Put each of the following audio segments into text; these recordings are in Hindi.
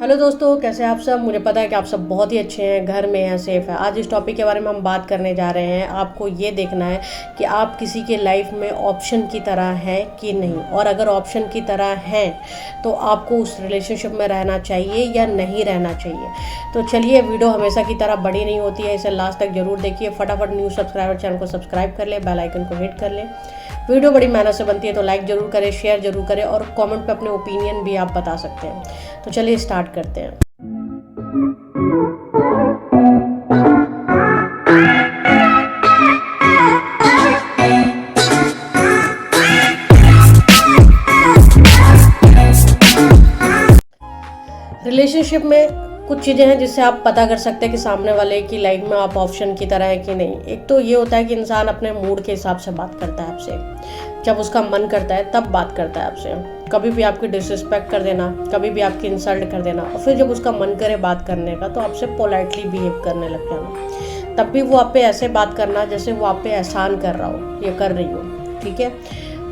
हेलो दोस्तों, कैसे हैं आप सब। मुझे पता है कि आप सब बहुत ही अच्छे हैं, घर में हैं, सेफ है। आज इस टॉपिक के बारे में हम बात करने जा रहे हैं। आपको ये देखना है कि आप किसी के लाइफ में ऑप्शन की तरह हैं कि नहीं, और अगर ऑप्शन की तरह हैं तो आपको उस रिलेशनशिप में रहना चाहिए या नहीं रहना चाहिए। तो चलिए, वीडियो हमेशा की तरह बड़ी नहीं होती है, इसे लास्ट तक जरूर देखिए। फटाफट न्यू सब्सक्राइबर चैनल को सब्सक्राइब कर ले, बेल आइकन को हिट कर ले। वीडियो बड़ी मेहनत से बनती है तो लाइक ज़रूर करें, शेयर ज़रूर करें, और कमेंट पे अपने ओपिनियन भी आप बता सकते हैं। तो चलिए स्टार्ट करते हैं। रिलेशनशिप में कुछ चीज़ें हैं जिससे आप पता कर सकते हैं कि सामने वाले की लाइफ में आप ऑप्शन की तरह है कि नहीं। एक तो ये होता है कि इंसान अपने मूड के हिसाब से बात करता है आपसे, जब उसका मन करता है तब बात करता है आपसे। कभी भी आपकी डिसरिस्पेक्ट कर देना, कभी भी आपकी इंसल्ट कर देना, और फिर जब उसका मन करे बात करने का तो आपसे पोलाइटली बिहेव करने लग जाना। तब भी वो आप पे ऐसे बात करना जैसे वो आप पे एहसान कर रहा हो या कर रही हो, ठीक है।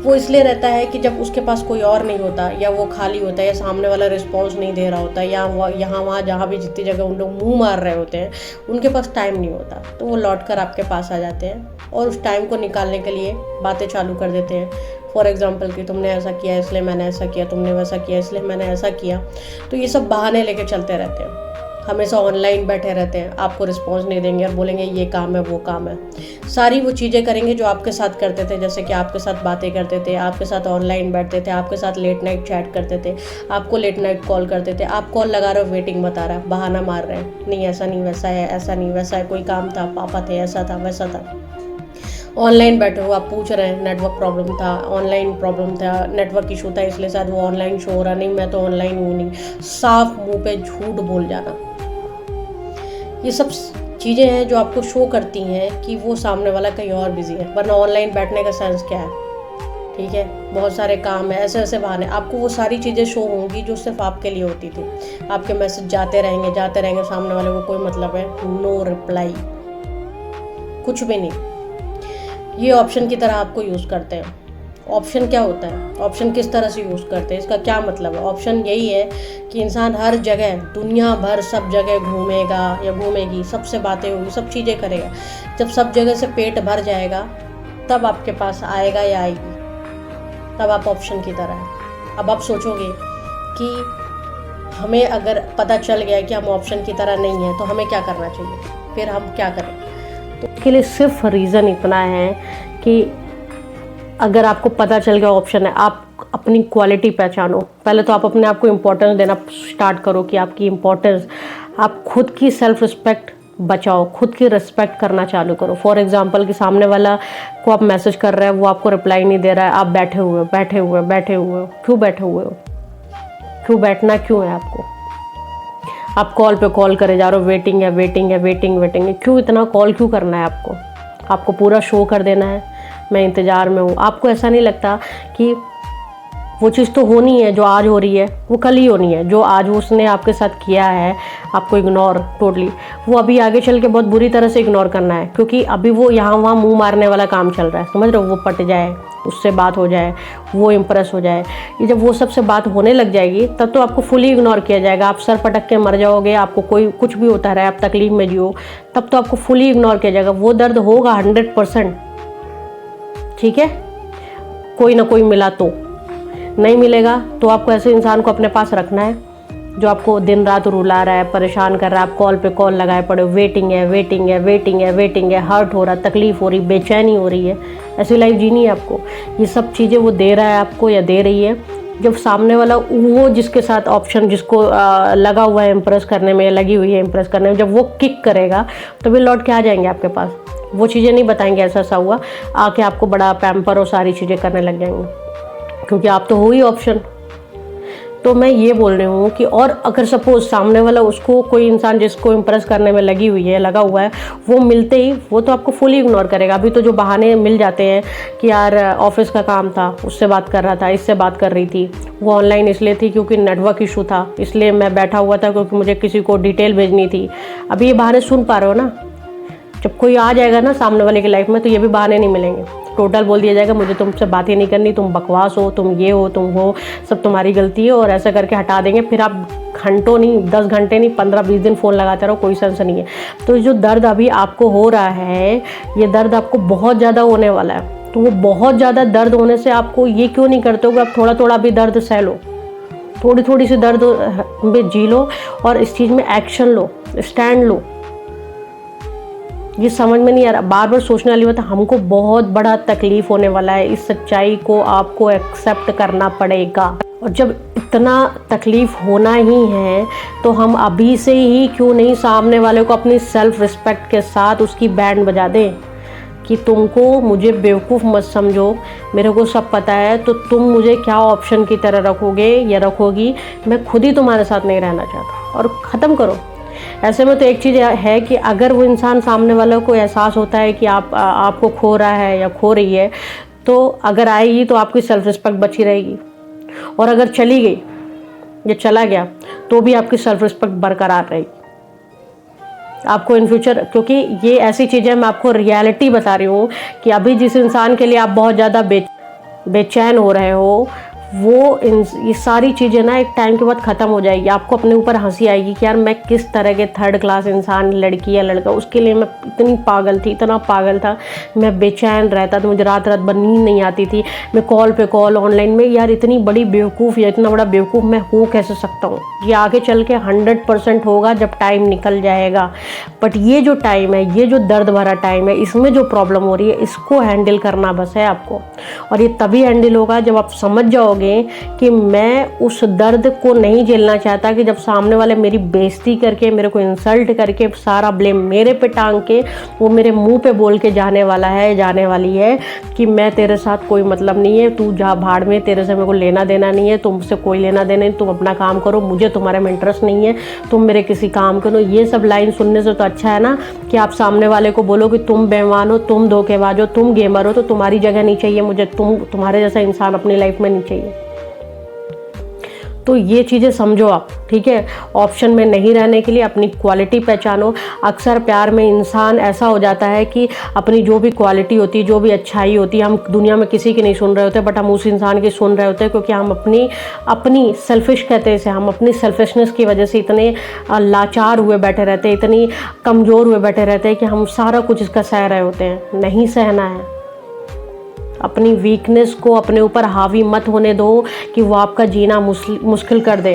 वो इसलिए रहता है कि जब उसके पास कोई और नहीं होता, या वो खाली होता है, या सामने वाला रिस्पॉन्स नहीं दे रहा होता, या वो यहाँ वहाँ जहाँ भी जितनी जगह उन लोग मुंह मार रहे होते हैं, उनके पास टाइम नहीं होता, तो वो लौट कर आपके पास आ जाते हैं और उस टाइम को निकालने के लिए बातें चालू कर देते हैं। फॉर एग्जाम्पल कि तुमने ऐसा किया इसलिए मैंने ऐसा किया, तुमने वैसा किया इसलिए मैंने ऐसा किया। तो ये सब बहाने लेके चलते रहते हैं, हमेशा ऑनलाइन बैठे रहते हैं, आपको रिस्पॉन्स नहीं देंगे और बोलेंगे ये काम है वो काम है। सारी वो चीज़ें करेंगे जो आपके साथ करते थे, जैसे कि आपके साथ बातें करते थे, आपके साथ ऑनलाइन बैठते थे, आपके साथ लेट नाइट चैट करते थे, आपको लेट नाइट कॉल करते थे। आप कॉल लगा रहे हो, वेटिंग बता रहा है, बहाना मार रहे हैं, नहीं ऐसा नहीं वैसा है, ऐसा नहीं वैसा है, कोई काम था, पापा थे, ऐसा था वैसा था। ऑनलाइन बैठे हो, आप पूछ रहे हैं नेटवर्क प्रॉब्लम था, ऑनलाइन प्रॉब्लम था, नेटवर्क इशू था इसलिए शायद वो ऑनलाइन शो हो रहा, नहीं मैं तो ऑनलाइन हूँ नहीं। साफ मुंह पे झूठ बोल जाना। ये सब चीज़ें हैं जो आपको शो करती हैं कि वो सामने वाला कहीं और बिजी है, वरना ऑनलाइन बैठने का सेंस क्या है, ठीक है। बहुत सारे काम है, ऐसे ऐसे बहाने, आपको वो सारी चीज़ें शो होंगी जो सिर्फ आपके लिए होती थी। आपके मैसेज जाते रहेंगे, सामने वाले को कोई मतलब है, नो रिप्लाई, कुछ भी नहीं। ये ऑप्शन की तरह आपको यूज़ करते हैं। ऑप्शन क्या होता है, ऑप्शन किस तरह से यूज़ करते हैं, इसका क्या मतलब है। ऑप्शन यही है कि इंसान हर जगह, दुनिया भर, सब जगह घूमेगा या घूमेगी, सबसे बातें होगी, सब चीज़ें करेगा। जब सब जगह से पेट भर जाएगा तब आपके पास आएगा या आएगी, तब आप ऑप्शन की तरह है। अब आप सोचोगे कि हमें अगर पता चल गया कि हम ऑप्शन की तरह नहीं हैं तो हमें क्या करना चाहिए, फिर हम क्या करें। तो इसके लिए सिर्फ रीज़न इतना है कि अगर आपको पता चल गया ऑप्शन है, आप अपनी क्वालिटी पहचानो। पहले तो आप अपने आप को इम्पोर्टेंस देना स्टार्ट करो कि आपकी इम्पोर्टेंस, आप खुद की सेल्फ रिस्पेक्ट बचाओ, खुद की रिस्पेक्ट करना चालू करो। फॉर एग्जांपल कि सामने वाला को आप मैसेज कर रहे हैं, वो आपको रिप्लाई नहीं दे रहा है, आप बैठे हुए हो। क्यों बैठे हुए हो, क्यों बैठना क्यों है आपको। आप कॉल पे कॉल करे जा रहे हो, वेटिंग है, क्यों इतना कॉल क्यों करना है आपको पूरा शो कर देना है मैं इंतज़ार में हूँ। आपको ऐसा नहीं लगता कि वो चीज़ तो होनी है, जो आज हो रही है वो कल ही होनी है। जो आज उसने आपके साथ किया है, आपको इग्नोर टोटली, वो अभी आगे चल के बहुत बुरी तरह से इग्नोर करना है, क्योंकि अभी वो यहाँ वहाँ मुंह मारने वाला काम चल रहा है, समझ रहे हो। वो पट जाए, उससे बात हो जाए, वो इम्प्रेस हो जाए। ये जब वो सबसे बात होने लग जाएगी तब तो आपको फुली इग्नोर किया जाएगा। आप सर पटक के मर जाओगे, आपको कोई कुछ भी होता रहे, आप तकलीफ में जियो, तब तो आपको फुली इग्नोर किया जाएगा। वो दर्द होगा 100%, ठीक है। कोई ना कोई मिला तो, नहीं मिलेगा तो आपको ऐसे इंसान को अपने पास रखना है जो आपको दिन रात रुला रहा है, परेशान कर रहा है। आप कॉल पे कॉल लगाए पड़े, वेटिंग है, हर्ट हो रहा है, तकलीफ हो रही, बेचैनी हो रही है। ऐसी लाइफ जीनी है आपको। ये सब चीज़ें वो दे रहा है आपको या दे रही है। जब सामने वाला, वो जिसके साथ ऑप्शन, जिसको लगा हुआ है इम्प्रेस करने में, लगी हुई है इम्प्रेस करने में, जब वो किक करेगा तो वे लौट के आ जाएंगे आपके पास। वो चीज़ें नहीं बताएंगे ऐसा ऐसा हुआ, आके आपको बड़ा पैम्पर और सारी चीज़ें करने लग जाएंगे, क्योंकि आप तो हो ही ऑप्शन। तो मैं ये बोल रही हूँ कि, और अगर सपोज सामने वाला, उसको कोई इंसान जिसको इम्प्रेस करने में लगा हुआ है, वो मिलते ही वो तो आपको फुली इग्नोर करेगा। अभी तो जो बहाने मिल जाते हैं कि यार ऑफिस का काम था, उससे बात कर रहा था, इससे बात कर रही थी, वो ऑनलाइन इसलिए थी क्योंकि नेटवर्क इशू था, इसलिए मैं बैठा हुआ था क्योंकि मुझे किसी को डिटेल भेजनी थी। अभी ये बहाने सुन पा रहे हो ना। जब कोई आ जाएगा ना सामने वाले की लाइफ में तो ये भी बहाने नहीं मिलेंगे। टोटल बोल दिया जाएगा मुझे तुमसे बात ही नहीं करनी, तुम बकवास हो, तुम ये हो, तुम हो, सब तुम्हारी गलती है, और ऐसा करके हटा देंगे। फिर आप घंटों नहीं, 10 घंटे नहीं, 15-20 दिन फ़ोन लगाते रहो, कोई सेंस नहीं है। तो जो दर्द अभी आपको हो रहा है, ये दर्द आपको बहुत ज़्यादा होने वाला है। तो वो बहुत ज़्यादा दर्द होने से आपको ये क्यों नहीं करते हो कि आप थोड़ा थोड़ा भी दर्द सह लो, थोड़ी थोड़ी सी दर्द में जी लो और इस चीज़ में एक्शन लो, स्टैंड लो। ये समझ में नहीं आ रहा, बार बार सोचने वाली बात है, हमको बहुत बड़ा तकलीफ होने वाला है। इस सच्चाई को आपको एक्सेप्ट करना पड़ेगा। और जब इतना तकलीफ होना ही है तो हम अभी से ही क्यों नहीं सामने वाले को अपनी सेल्फ रिस्पेक्ट के साथ उसकी बैंड बजा दें कि तुमको मुझे बेवकूफ़ मत समझो, मेरे को सब पता है, तो तुम मुझे क्या ऑप्शन की तरह रखोगे या रखोगी, मैं खुद ही तुम्हारे साथ नहीं रहना चाहता, और ख़त्म करो। ऐसे में तो एक चीज़ है कि अगर वो इंसान सामने वालों को एहसास होता है कि आपको खो रहा है या खो रही है, तो अगर आएगी तो आपकी सेल्फ रिस्पेक्ट बची रहेगी, और अगर चली गई या चला गया तो भी आपकी सेल्फ रिस्पेक्ट बरकरार रहेगी। आपको इन फ्यूचर, क्योंकि ये ऐसी चीज़ें मैं आपको रियलिटी बता रही हूँ कि अभी जिस इंसान के लिए आप बहुत ज़्यादा बेचैन हो रहे हो, वो ये सारी चीज़ें ना एक टाइम के बाद ख़त्म हो जाएगी। आपको अपने ऊपर हंसी आएगी कि यार मैं किस तरह के थर्ड क्लास इंसान, लड़की या लड़का, उसके लिए मैं इतनी पागल थी, इतना पागल था, मैं बेचैन रहता था, मुझे रात रात भर नींद नहीं आती थी, मैं कॉल पे कॉल ऑनलाइन में, यार इतनी बड़ी बेवकूफ़ या इतना बड़ा बेवकूफ़ मैं हो कैसे सकता हूँ। ये आगे चल के 100% होगा जब टाइम निकल जाएगा। बट ये जो टाइम है, ये जो दर्द भरा टाइम है, इसमें जो प्रॉब्लम हो रही है, इसको हैंडल करना बस है आपको। और ये तभी हैंडल होगा जब आप समझ जाओगे कि मैं उस दर्द को नहीं झेलना चाहता, कि जब सामने वाले मेरी बेइज्जती करके, मेरे को इंसल्ट करके, सारा ब्लेम मेरे पे टांग के वो मेरे मुंह पे बोल के जाने वाला है, जाने वाली है कि मैं तेरे साथ कोई मतलब नहीं है, तू जा भाड़ में, तेरे से मेरे को लेना देना नहीं है, तुमसे कोई लेना देना नहीं, तुम अपना काम करो, मुझे तुम्हारे में इंटरेस्ट नहीं है, तुम मेरे किसी काम करो। ये सब लाइन सुनने से तो अच्छा है ना कि आप सामने वाले को बोलो कि तुम बेईमान हो, तुम धोखेबाज हो, तुम गेमर हो, तो तुम्हारी जगह नहीं चाहिए मुझे, तुम्हारे जैसा इंसान अपनी लाइफ में नहीं चाहिए। तो ये चीज़ें समझो आप, ठीक है। ऑप्शन में नहीं रहने के लिए अपनी क्वालिटी पहचानो। अक्सर प्यार में इंसान ऐसा हो जाता है कि अपनी जो भी क्वालिटी होती है, जो भी अच्छाई होती है, हम दुनिया में किसी की नहीं सुन रहे होते, बट हम उस इंसान की सुन रहे होते हैं, क्योंकि हम अपनी सेल्फिश कहते हैं इसे, हम अपनी सेल्फिशनेस की वजह से इतने लाचार हुए बैठे रहते हैं, इतनी कमज़ोर हुए बैठे रहते हैं कि हम सारा कुछ इसका सह रहे होते हैं। नहीं सहना है। अपनी वीकनेस को अपने ऊपर हावी मत होने दो कि वो आपका जीना मुश्किल कर दे।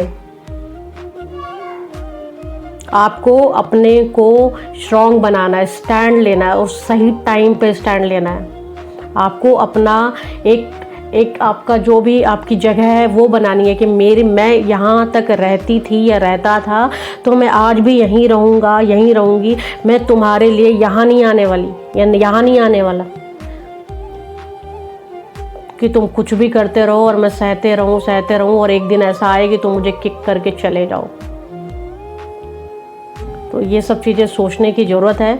आपको अपने को स्ट्रॉन्ग बनाना है, स्टैंड लेना है, और सही टाइम पे स्टैंड लेना है। आपको अपना एक आपका जो भी आपकी जगह है वो बनानी है कि मैं यहाँ तक रहती थी या रहता था, तो मैं आज भी यहीं रहूँगा, यहीं रहूँगी, मैं तुम्हारे लिए यहाँ नहीं आने वाली या यहाँ नहीं आने वाला कि तुम कुछ भी करते रहो और मैं सहते रहूं और एक दिन ऐसा आए कि तुम मुझे किक करके चले जाओ। तो ये सब चीज़ें सोचने की ज़रूरत है।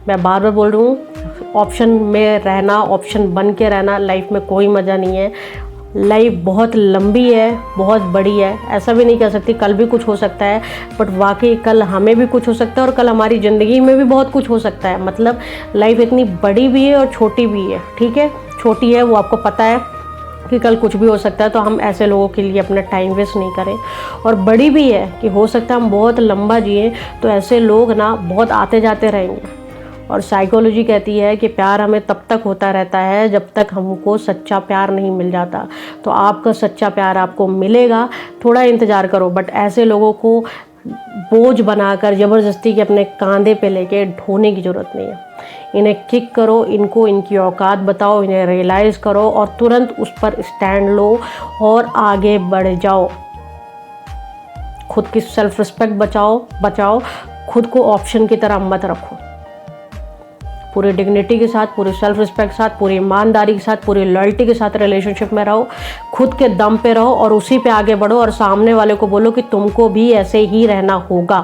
मैं बार बार बोल रही हूँ, ऑप्शन में रहना, ऑप्शन बन के रहना लाइफ में कोई मज़ा नहीं है। लाइफ बहुत लंबी है, बहुत बड़ी है। ऐसा भी नहीं कह सकती कल भी कुछ हो सकता है, बट वाकई कल हमें भी कुछ हो सकता है और कल हमारी ज़िंदगी में भी बहुत कुछ हो सकता है। मतलब लाइफ इतनी बड़ी भी है और छोटी भी है, ठीक है। छोटी है वो आपको पता है कि कल कुछ भी हो सकता है, तो हम ऐसे लोगों के लिए अपना टाइम वेस्ट नहीं करें। और बड़ी भी है कि हो सकता है हम बहुत लंबा जिए, तो ऐसे लोग ना बहुत आते जाते रहेंगे। और साइकोलॉजी कहती है कि प्यार हमें तब तक होता रहता है जब तक हमको सच्चा प्यार नहीं मिल जाता। तो आपका सच्चा प्यार आपको मिलेगा, थोड़ा इंतज़ार करो, बट ऐसे लोगों को बोझ बनाकर ज़बरदस्ती के अपने कांधे पे लेके ढोने की ज़रूरत नहीं है। इन्हें किक करो, इनको इनकी औकात बताओ, इन्हें रियलाइज़ करो और तुरंत उस पर स्टैंड लो और आगे बढ़ जाओ। खुद की सेल्फ रिस्पेक्ट बचाओ, खुद को ऑप्शन की तरह मत रखो। पूरी डिग्निटी के साथ, पूरी सेल्फ रिस्पेक्ट के साथ, पूरी ईमानदारी के साथ, पूरी लॉयल्टी के साथ रिलेशनशिप में रहो। खुद के दम पे रहो और उसी पे आगे बढ़ो और सामने वाले को बोलो कि तुमको भी ऐसे ही रहना होगा।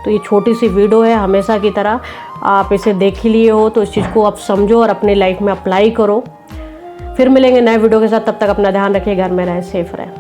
तो ये छोटी सी वीडियो है, हमेशा की तरह आप इसे देख ही लिए हो, तो इस चीज़ को आप समझो और अपनी लाइफ में अप्लाई करो। फिर मिलेंगे नए वीडियो के साथ, तब तक अपना ध्यान रखिए, घर में रहें, सेफ रहें।